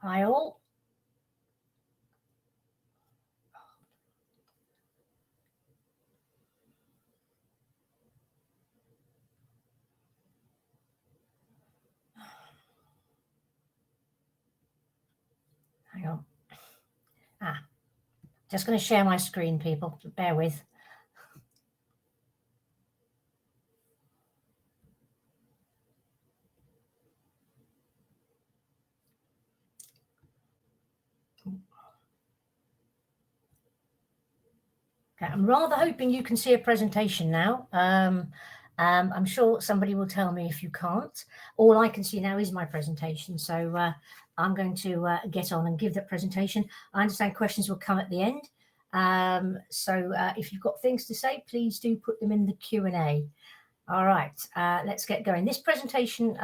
Hi all. Hang on. Just going to share my screen, people. Bear with. Okay, I'm rather hoping you can see a presentation now. I'm sure somebody will tell me if you can't. All I can see now is my presentation. So I'm going to get on and give that presentation. I understand questions will come at the end. So if you've got things to say, please do put them in the Q&A. All right, let's get going. This presentation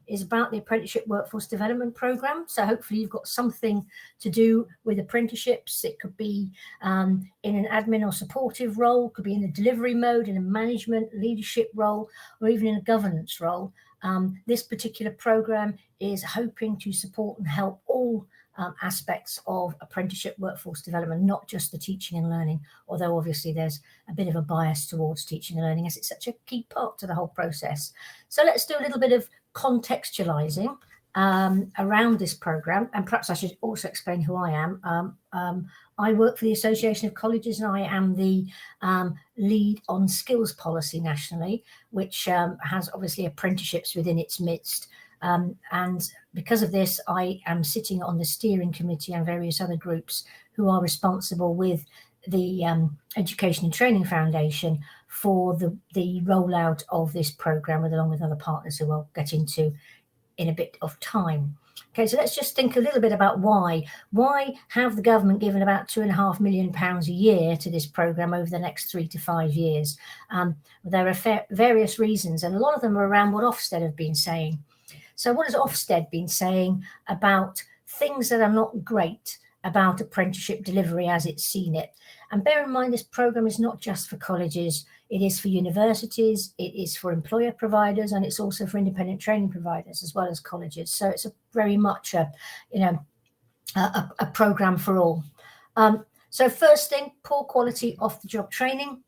is about the Apprenticeship Workforce Development Programme. So hopefully you've got something to do with apprenticeships. It could be in an admin or supportive role, could be in a delivery mode, in a management, leadership role, or even in a governance role. This particular programme is hoping to support and help all aspects of apprenticeship workforce development, not just the teaching and learning, although obviously there's a bit of a bias towards teaching and learning as it's such a key part to the whole process. So let's do a little bit of contextualizing around this programme, and perhaps I should also explain who I am. I work for the Association of Colleges, and I am the lead on skills policy nationally, which has obviously apprenticeships within its midst. And because of this, I am sitting on the steering committee and various other groups who are responsible with the Education and Training Foundation for the rollout of this programme, along with other partners who I'll get into in a bit of time. Okay, so let's just think a little bit about why. Why have the government given about £2.5 million a year to this programme over the next 3 to 5 years? There are various reasons, and a lot of them are around what Ofsted have been saying. So what has Ofsted been saying about things that are not great about apprenticeship delivery as it's seen it? And bear in mind, this programme is not just for colleges, it is for universities, it is for employer providers, and it's also for independent training providers as well as colleges. So it's very much a programme for all. So first thing, poor quality off-the-job training.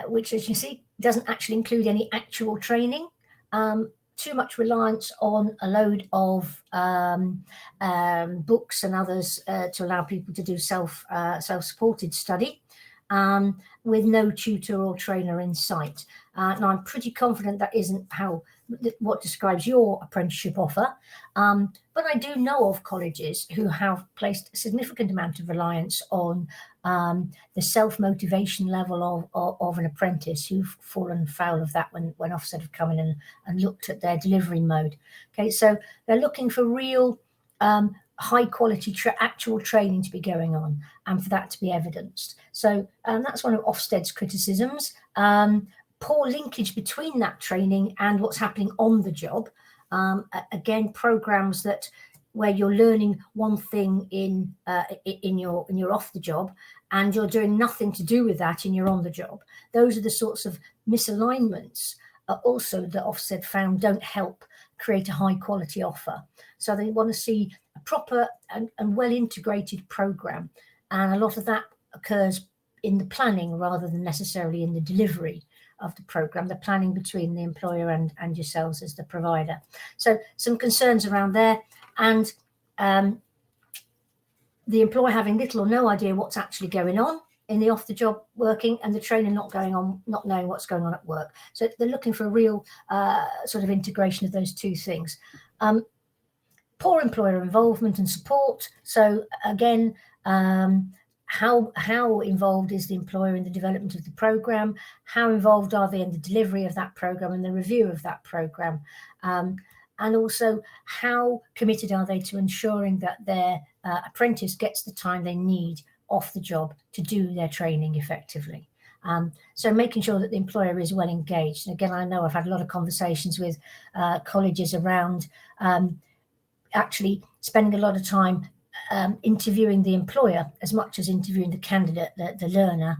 Which, as you see, doesn't actually include any actual training. Too much reliance on a load of books and others to allow people to do self-supported study, with no tutor or trainer in sight. Now, I'm pretty confident that isn't what describes your apprenticeship offer, but I do know of colleges who have placed a significant amount of reliance on the self-motivation level of an apprentice, who've fallen foul of that when Ofsted have come in and looked at their delivery mode. Okay, so they're looking for real high quality actual training to be going on, and for that to be evidenced. So that's one of Ofsted's criticisms. Poor linkage between that training and what's happening on the job. Again, programs where you're learning one thing in your off the job, and you're doing nothing to do with that in your on the job. Those are the sorts of misalignments also that Ofsted found don't help create a high quality offer. So they want to see a proper and well integrated program, and a lot of that occurs in the planning rather than necessarily in the delivery of the program, the planning between the employer and yourselves as the provider. So some concerns around there, and the employer having little or no idea what's actually going on in the off-the-job working, and the trainer not knowing what's going on at work. So they're looking for a real sort of integration of those two things. Poor employer involvement and support. So again, how involved is the employer in the development of the programme? How involved are they in the delivery of that programme and the review of that programme? And also, how committed are they to ensuring that their apprentice gets the time they need off the job to do their training effectively? So making sure that the employer is well engaged. And again, I know I've had a lot of conversations with colleges around actually spending a lot of time interviewing the employer as much as interviewing the candidate, the learner,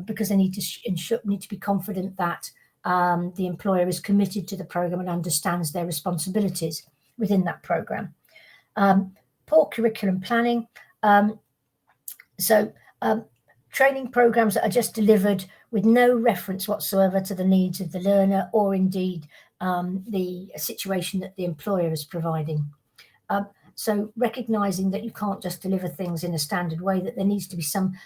because they need to be confident that the employer is committed to the programme and understands their responsibilities, within that program. Poor curriculum planning. Training programs that are just delivered with no reference whatsoever to the needs of the learner, or indeed the situation that the employer is providing. So recognizing that you can't just deliver things in a standard way, that there needs to be some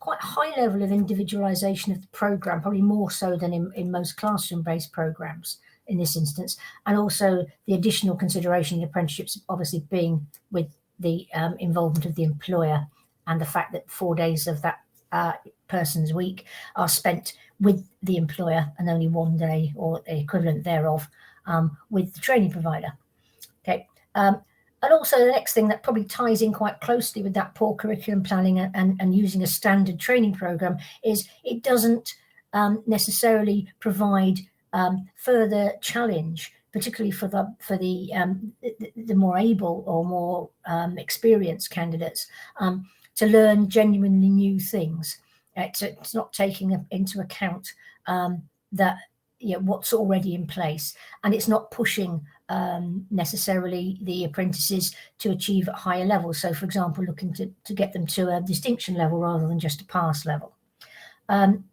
quite high level of individualization of the program, probably more so than in most classroom-based programs in this instance. And also the additional consideration in apprenticeships obviously being with the involvement of the employer, and the fact that 4 days of that person's week are spent with the employer and only 1 day or the equivalent thereof with the training provider. Okay. And also the next thing that probably ties in quite closely with that poor curriculum planning and using a standard training program is it doesn't necessarily provide further challenge, particularly for the more able or more experienced candidates, to learn genuinely new things. It's not taking into account that what's already in place, and it's not pushing necessarily the apprentices to achieve at higher levels. So, for example, looking to get them to a distinction level rather than just a pass level. And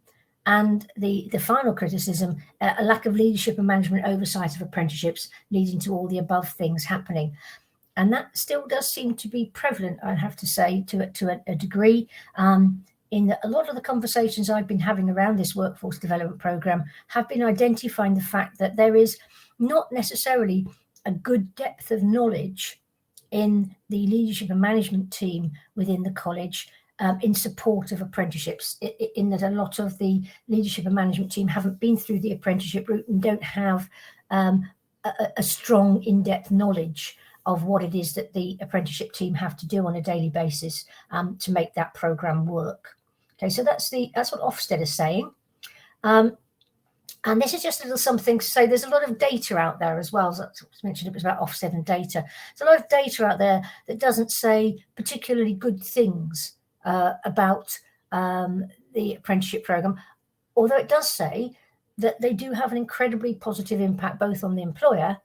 the final criticism, a lack of leadership and management oversight of apprenticeships, leading to all the above things happening. And that still does seem to be prevalent, I have to say, to a degree, in that a lot of the conversations I've been having around this workforce development program have been identifying the fact that there is not necessarily a good depth of knowledge in the leadership and management team within the college in support of apprenticeships, in that a lot of the leadership and management team haven't been through the apprenticeship route and don't have a strong in-depth knowledge of what it is that the apprenticeship team have to do on a daily basis to make that program work. Okay, so that's what Ofsted is saying. And this is just a little something to say. There's a lot of data out there as well. As I mentioned, it was about Ofsted and data. There's a lot of data out there that doesn't say particularly good things about the apprenticeship program, although it does say that they do have an incredibly positive impact both on the employer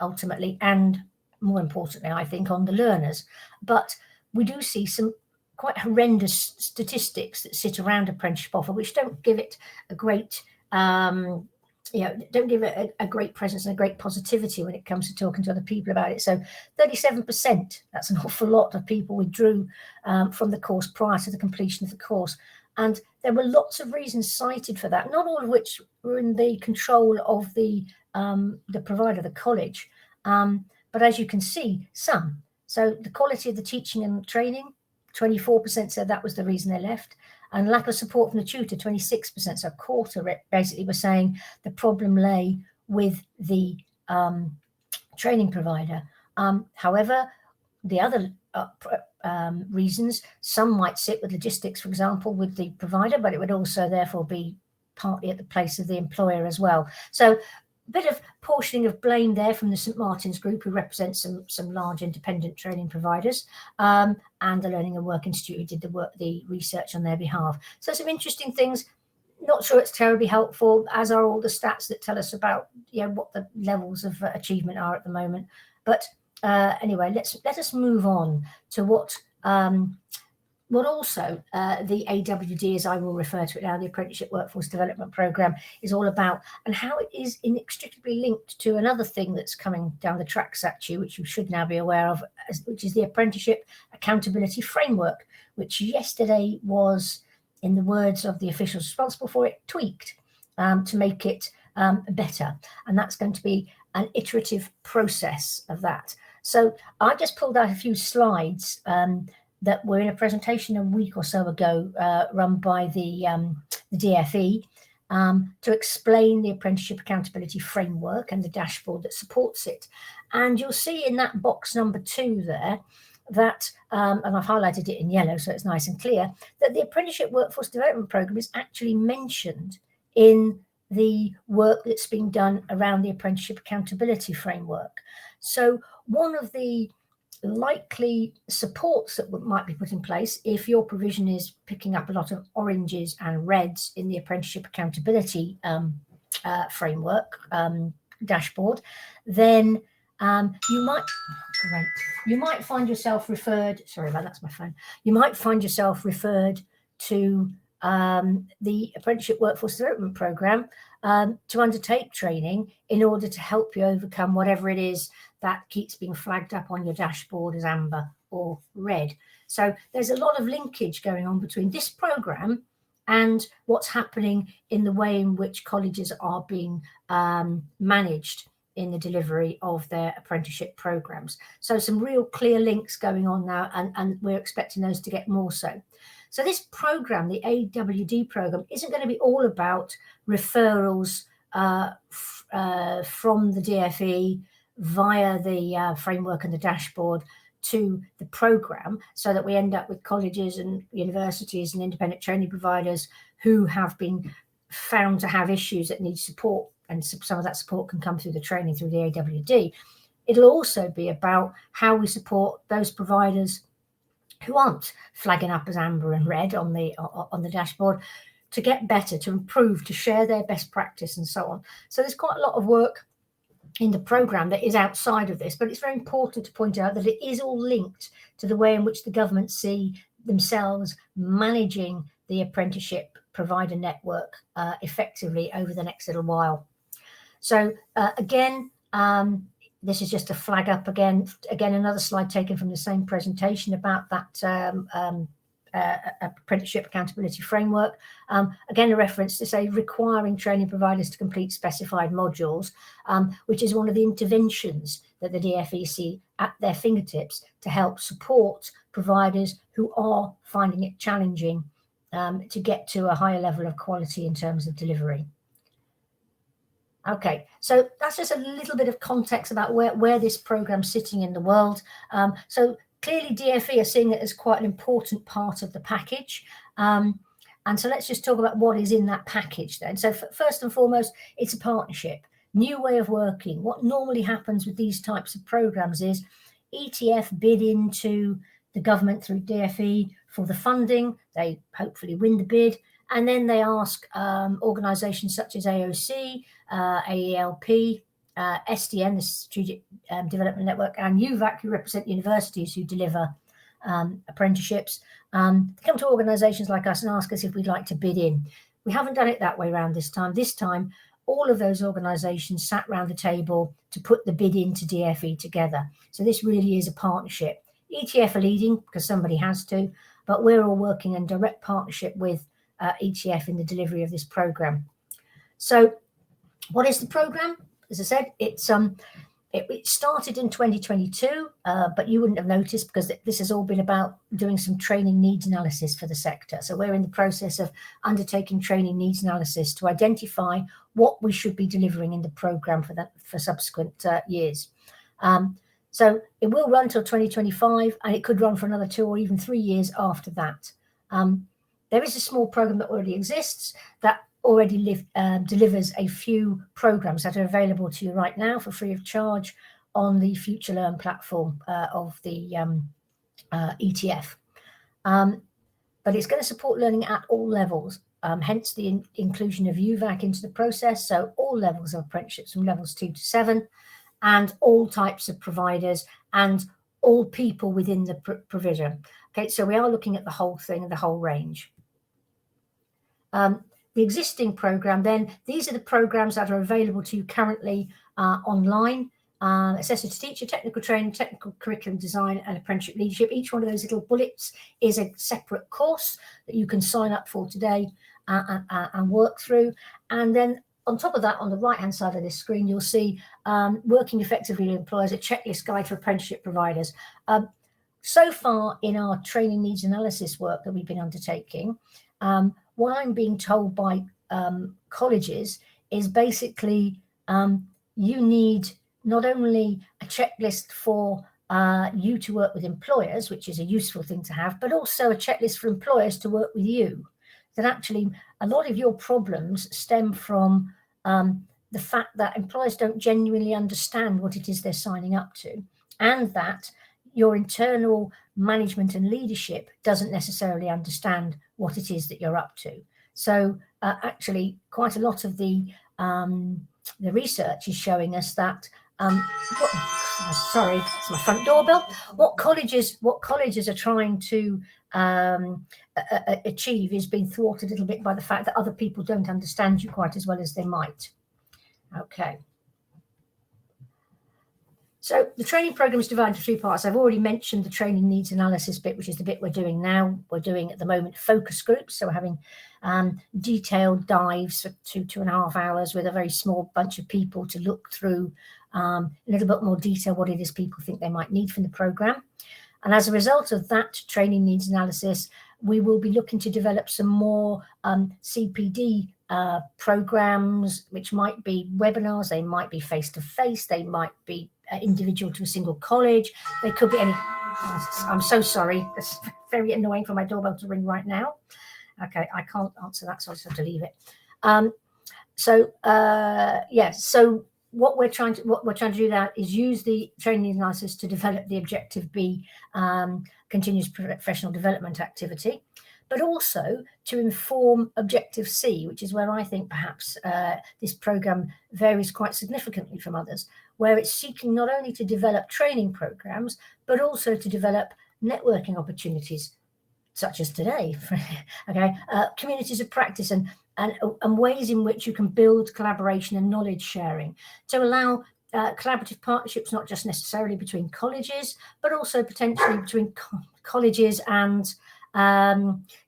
ultimately and, more importantly, I think, on the learners. But we do see some quite horrendous statistics that sit around apprenticeship offer, which don't give it a great don't give it a great presence and a great positivity when it comes to talking to other people about it. So 37%, that's an awful lot of people withdrew from the course prior to the completion of the course. And there were lots of reasons cited for that, not all of which were in the control of the provider, the college. But as you can see, some. So the quality of the teaching and training, 24% said that was the reason they left. And lack of support from the tutor, 26%. So a quarter basically were saying the problem lay with the training provider. However, the other reasons, some might sit with logistics, for example, with the provider, but it would also therefore be partly at the place of the employer as well. So a bit of portioning of blame there from the St Martin's Group, who represents some large independent training providers, and the Learning and Work Institute, who did the research on their behalf. So some interesting things. Not sure it's terribly helpful, as are all the stats that tell us about what the levels of achievement are at the moment. But anyway, let us move on to what also the AWD, as I will refer to it now, the Apprenticeship Workforce Development Programme, is all about, and how it is inextricably linked to another thing that's coming down the tracks at you, which you should now be aware of, which is the Apprenticeship Accountability Framework, which yesterday was, in the words of the officials responsible for it, tweaked to make it better. And that's going to be an iterative process of that. So I just pulled out a few slides that were in a presentation a week or so ago run by the DFE to explain the Apprenticeship Accountability Framework and the dashboard that supports it. And you'll see in that box number 2 there that, and I've highlighted it in yellow so it's nice and clear, that the Apprenticeship Workforce Development Programme is actually mentioned in the work that's being done around the Apprenticeship Accountability Framework. So one of the likely supports that might be put in place, if your provision is picking up a lot of oranges and reds in the Apprenticeship Accountability Framework dashboard, then You might, great. You might find yourself referred, sorry about that's my phone. You might find yourself referred to the Apprenticeship Workforce Development Programme to undertake training in order to help you overcome whatever it is that keeps being flagged up on your dashboard as amber or red. So there's a lot of linkage going on between this programme and what's happening in the way in which colleges are being managed in the delivery of their apprenticeship programs. So some real clear links going on now, and we're expecting those to get more so. So this program, the AWD program, isn't going to be all about referrals from the DFE via the framework and the dashboard to the program, so that we end up with colleges and universities and independent training providers who have been found to have issues that need support, and some of that support can come through the training through the AWD. It'll also be about how we support those providers who aren't flagging up as amber and red on the dashboard to get better, to improve, to share their best practice and so on. So there's quite a lot of work in the programme that is outside of this, but it's very important to point out that it is all linked to the way in which the government see themselves managing the apprenticeship provider network effectively over the next little while. So again, this is just a flag up again, another slide taken from the same presentation about that apprenticeship accountability framework. Again, a reference to say requiring training providers to complete specified modules, which is one of the interventions that the DFE see at their fingertips to help support providers who are finding it challenging to get to a higher level of quality in terms of delivery. Okay, so that's just a little bit of context about where this program's sitting in the world. So clearly DFE are seeing it as quite an important part of the package. And so let's just talk about what is in that package then. So first and foremost, it's a partnership, new way of working. What normally happens with these types of programs is ETF bid into the government through DFE for the funding. They hopefully win the bid. And then they ask organisations such as AoC, AELP, SDN, the Strategic Development Network, and UVAC, who represent universities who deliver apprenticeships, come to organisations like us and ask us if we'd like to bid in. We haven't done it that way around this time. This time, all of those organisations sat round the table to put the bid into DFE together. So this really is a partnership. ETF are leading because somebody has to, but we're all working in direct partnership with ETF in the delivery of this programme. So what is the programme? As I said, it started in 2022, but you wouldn't have noticed because this has all been about doing some training needs analysis for the sector. So we're in the process of undertaking training needs analysis to identify what we should be delivering in the programme for subsequent years. So it will run till 2025, and it could run for another 2 or even 3 years after that. There is a small programme that already exists that already delivers a few programs that are available to you right now for free of charge on the Future Learn platform of the ETF. But it's going to support learning at all levels, hence the inclusion of UVAC into the process. So all levels of apprenticeships from levels 2 to 7, and all types of providers and all people within the provision. Okay, so we are looking at the whole thing and the whole range. The existing programme then, these are the programmes that are available to you currently online. Assessor to Teacher, Technical Training, Technical Curriculum Design and Apprenticeship Leadership. Each one of those little bullets is a separate course that you can sign up for today and work through. And then on top of that, on the right-hand side of this screen, you'll see Working Effectively with Employers, a checklist guide for apprenticeship providers. So far in our training needs analysis work that we've been undertaking, what I'm being told by colleges is basically you need not only a checklist for you to work with employers, which is a useful thing to have, but also a checklist for employers to work with you. That actually a lot of your problems stem from the fact that employers don't genuinely understand what it is they're signing up to, and that your internal management and leadership doesn't necessarily understand what it is that you're up to. So actually quite a lot of the research is showing us that sorry, it's my front doorbell. What colleges are trying to achieve is being thwarted a little bit by the fact that other people don't understand you quite as well as they might. Okay. So the training program is divided into 3 parts. I've already mentioned the training needs analysis bit, which is the bit we're doing now. We're doing at the moment focus groups. So we're having detailed dives for 2.5 hours with a very small bunch of people to look through a little bit more detail what it is people think they might need from the program. And as a result of that training needs analysis, we will be looking to develop some more CPD programs, which might be webinars, they might be face-to-face, they might be individual to a single college, they could be any. I'm so sorry, it's very annoying for my doorbell to ring right now. Okay, I can't answer that, so I just have to leave it. Yes, so what we're trying to do now is use the training analysis to develop the Objective B continuous professional development activity, but also to inform Objective C, which is where I think perhaps this program varies quite significantly from others, where it's seeking not only to develop training programs, but also to develop networking opportunities, such as today, okay, communities of practice and ways in which you can build collaboration and knowledge sharing to allow collaborative partnerships, not just necessarily between colleges, but also potentially between colleges and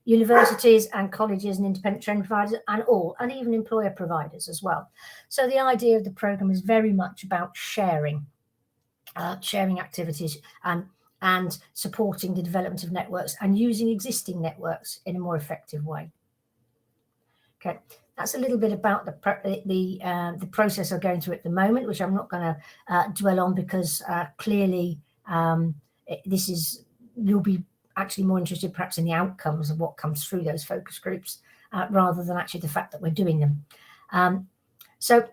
universities and colleges and independent training providers and even employer providers as well. So the idea of the program is very much about sharing activities and supporting the development of networks and using existing networks in a more effective way. Okay, that's a little bit about the process I'm going through at the moment, which I'm not going to dwell on because clearly you'll be actually more interested perhaps in the outcomes of what comes through those focus groups rather than actually the fact that we're doing them. So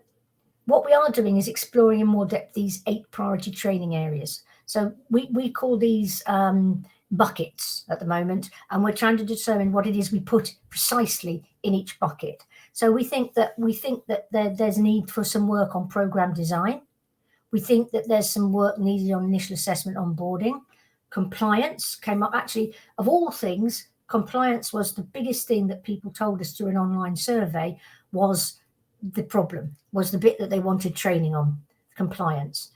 what we are doing is exploring in more depth these 8 priority training areas. So we call these buckets at the moment, and we're trying to determine what it is we put precisely in each bucket. So we think that there's a need for some work on program design. We think that there's some work needed on initial assessment onboarding. Compliance came up. Actually, of all things, compliance was the biggest thing that people told us through an online survey was the problem, was the bit that they wanted training on, compliance.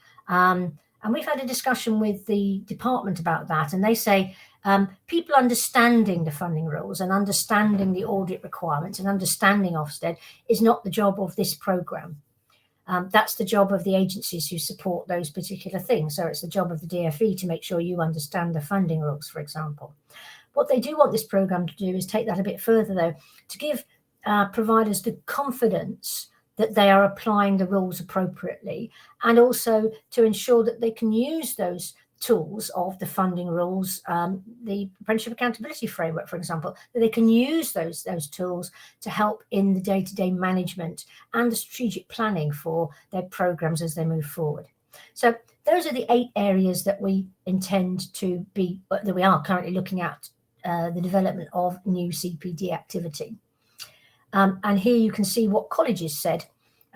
And we've had a discussion with the department about that, and they say people understanding the funding rules and understanding the audit requirements and understanding Ofsted is not the job of this program. That's the job of the agencies who support those particular things. So it's the job of the DFE to make sure you understand the funding rules, for example. What they do want this program to do is take that a bit further, though, to give providers the confidence that they are applying the rules appropriately, and also to ensure that they can use those tools of the funding rules, the Apprenticeship Accountability Framework, for example, that they can use those tools to help in the day-to-day management and the strategic planning for their programs as they move forward. So those are the 8 areas that we intend to be, that we are currently looking at the development of new CPD activity. And here you can see what colleges said.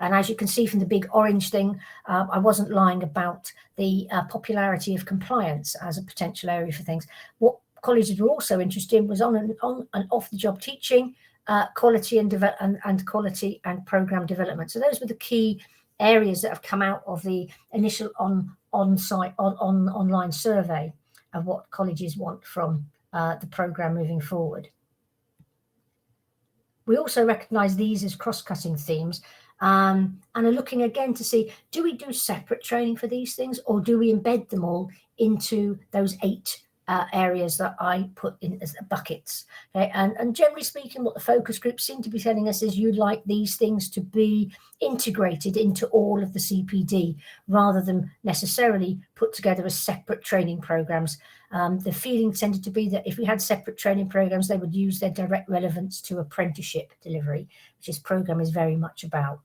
And as you can see from the big orange thing, I wasn't lying about the popularity of compliance as a potential area for things. What colleges were also interested in was on and off the job teaching, quality and quality and program development. So those were the key areas that have come out of the initial on-site online survey of what colleges want from the program moving forward. We also recognise these as cross-cutting themes and are looking again to see, do we do separate training for these things, or do we embed them all into those 8 areas that I put in as buckets? Okay? And generally speaking, what the focus groups seem to be telling us is you'd like these things to be integrated into all of the CPD rather than necessarily put together as separate training programs. The feeling tended to be that if we had separate training programs, they would use their direct relevance to apprenticeship delivery, which this program is very much about.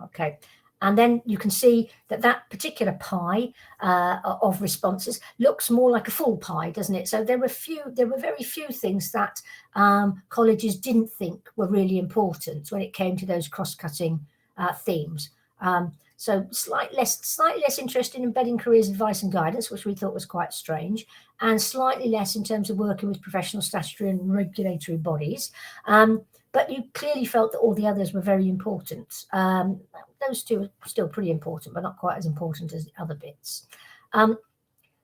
Okay. And then you can see that that particular pie of responses looks more like a full pie, doesn't it? So there were very few things that colleges didn't think were really important when it came to those cross-cutting themes. So slightly less interest in embedding careers advice and guidance, which we thought was quite strange, and slightly less in terms of working with professional, statutory and regulatory bodies. But you clearly felt that all the others were very important. Those two are still pretty important, but not quite as important as the other bits.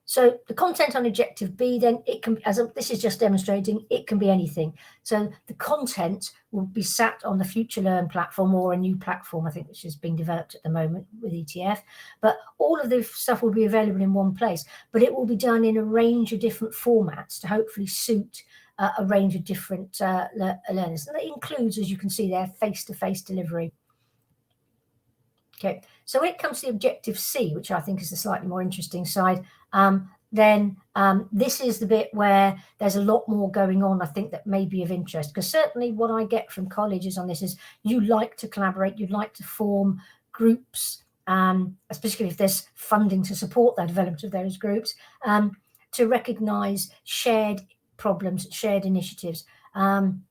So the content on Objective B, then it can, this is just demonstrating, it can be anything. So the content will be sat on the Future Learn platform or a new platform, I think, which is being developed at the moment with ETF. But all of the stuff will be available in one place, but it will be done in a range of different formats to hopefully suit a range of different learners. And that includes, as you can see there, face-to-face delivery. Okay, so when it comes to the Objective C, which I think is the slightly more interesting side, then this is the bit where there's a lot more going on, I think, that may be of interest. Because certainly what I get from colleges on this is you like to collaborate, you'd like to form groups, especially if there's funding to support the development of those groups, to recognise shared problems, shared initiatives. And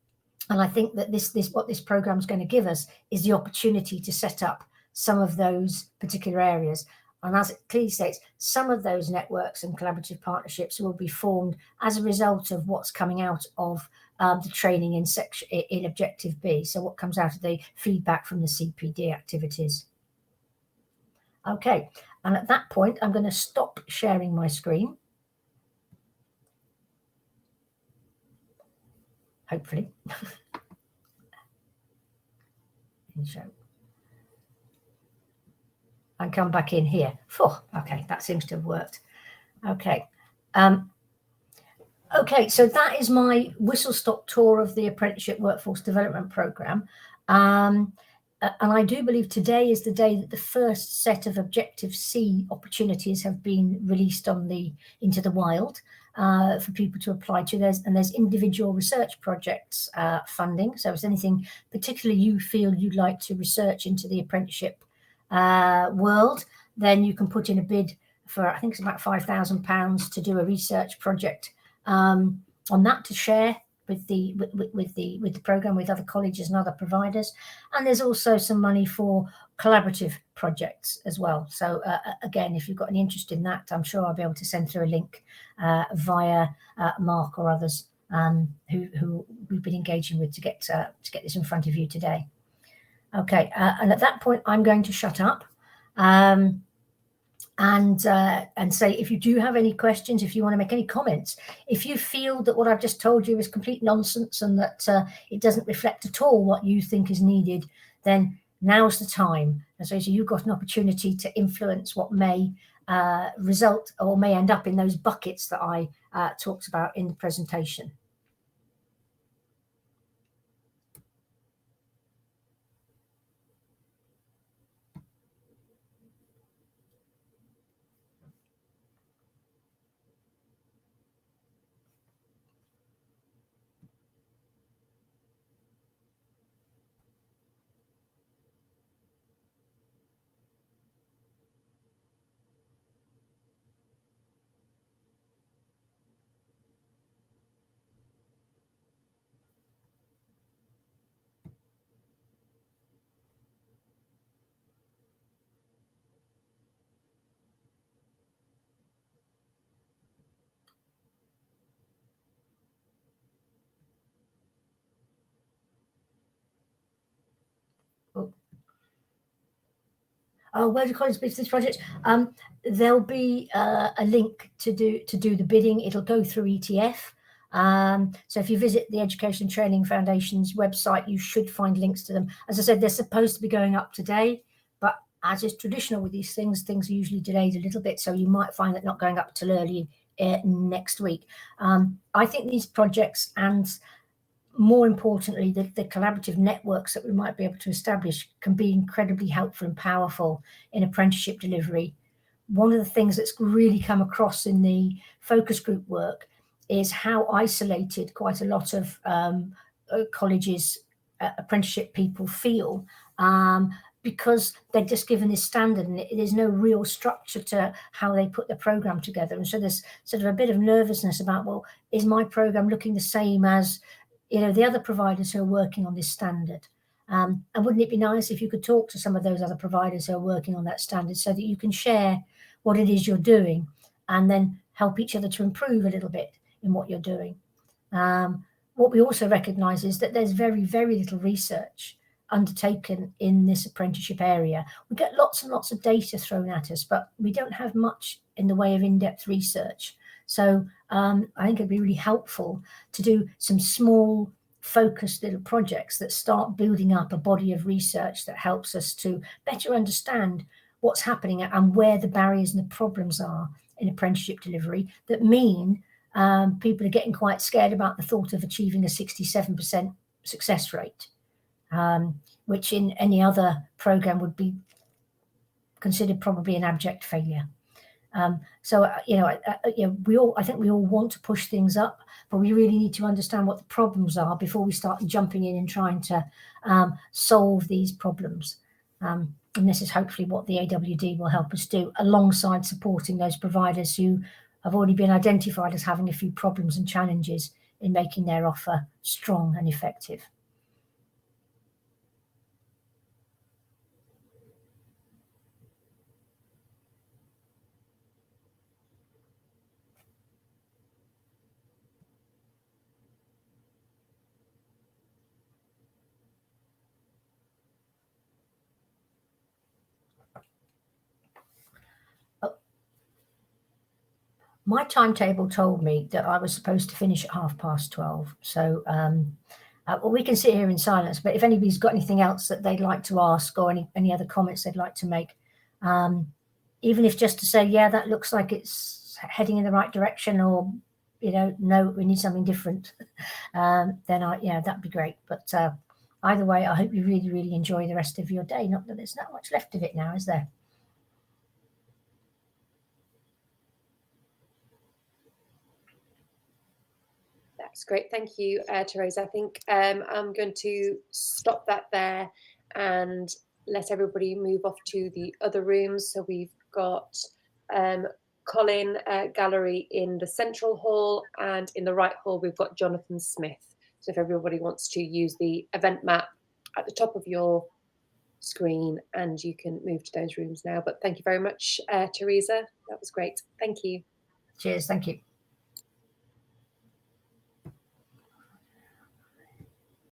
I think that what this programme is going to give us is the opportunity to set up some of those particular areas. And as it clearly states, some of those networks and collaborative partnerships will be formed as a result of what's coming out of the training in Objective B. So what comes out of the feedback from the CPD activities. Okay, and at that point, I'm going to stop sharing my screen. Hopefully. And come back in here. Okay, that seems to have worked. Okay. Okay, so that is my whistle-stop tour of the Apprenticeship Workforce Development Programme. And I do believe today is the day that the first set of Objective C opportunities have been released into the wild for people to apply to. There's individual research projects funding. So if there's anything particularly you feel you'd like to research into the apprenticeship world, then you can put in a bid for, I think it's about £5,000 to do a research project on that to share with the program with other colleges and other providers. And there's also some money for collaborative projects as well. So again, if you've got any interest in that, I'm sure I'll be able to send through a link via Mark or others who we've been engaging with to get this in front of you today. Okay, and at that point, I'm going to shut up and say, if you do have any questions, if you want to make any comments, if you feel that what I've just told you is complete nonsense and that it doesn't reflect at all what you think is needed, then now's the time. And so you've got an opportunity to influence what may result or may end up in those buckets that I talked about in the presentation. Where do colleges bid for this project? There'll be a link to do the bidding. It'll go through ETF. So if you visit the Education Training Foundation's website, you should find links to them. As I said, they're supposed to be going up today, but as is traditional with these things are usually delayed a little bit. So you might find that not going up till early next week. I think these projects, and more importantly, the collaborative networks that we might be able to establish, can be incredibly helpful and powerful in apprenticeship delivery. One of the things that's really come across in the focus group work is how isolated quite a lot of colleges, apprenticeship people feel, because they're just given this standard and there's no real structure to how they put the program together. And so there's sort of a bit of nervousness about, well, is my program looking the same as the other providers who are working on this standard? And wouldn't it be nice if you could talk to some of those other providers who are working on that standard so that you can share what it is you're doing and then help each other to improve a little bit in what you're doing. What we also recognise is that there's very, very little research undertaken in this apprenticeship area. We get lots and lots of data thrown at us, but we don't have much in the way of in-depth research. So I think it'd be really helpful to do some small, focused little projects that start building up a body of research that helps us to better understand what's happening and where the barriers and the problems are in apprenticeship delivery that mean people are getting quite scared about the thought of achieving a 67% success rate, which in any other program would be considered probably an abject failure. So I think we all want to push things up, but we really need to understand what the problems are before we start jumping in and trying to solve these problems. And this is hopefully what the AWD will help us do, alongside supporting those providers who have already been identified as having a few problems and challenges in making their offer strong and effective. My timetable told me that I was supposed to finish at 12:30. So well, we can sit here in silence, but if anybody's got anything else that they'd like to ask or any other comments they'd like to make, even if just to say, yeah, that looks like it's heading in the right direction, or, no, we need something different, then that'd be great. But either way, I hope you really, really enjoy the rest of your day. Not that there's not much left of it now, is there? That's great. Thank you, Teresa. I think I'm going to stop that there and let everybody move off to the other rooms. So we've got Colin Gallery in the central hall, and in the right hall, we've got Jonathan Smith. So if everybody wants to use the event map at the top of your screen, and you can move to those rooms now. But thank you very much, Teresa. That was great. Thank you. Cheers. Thank you.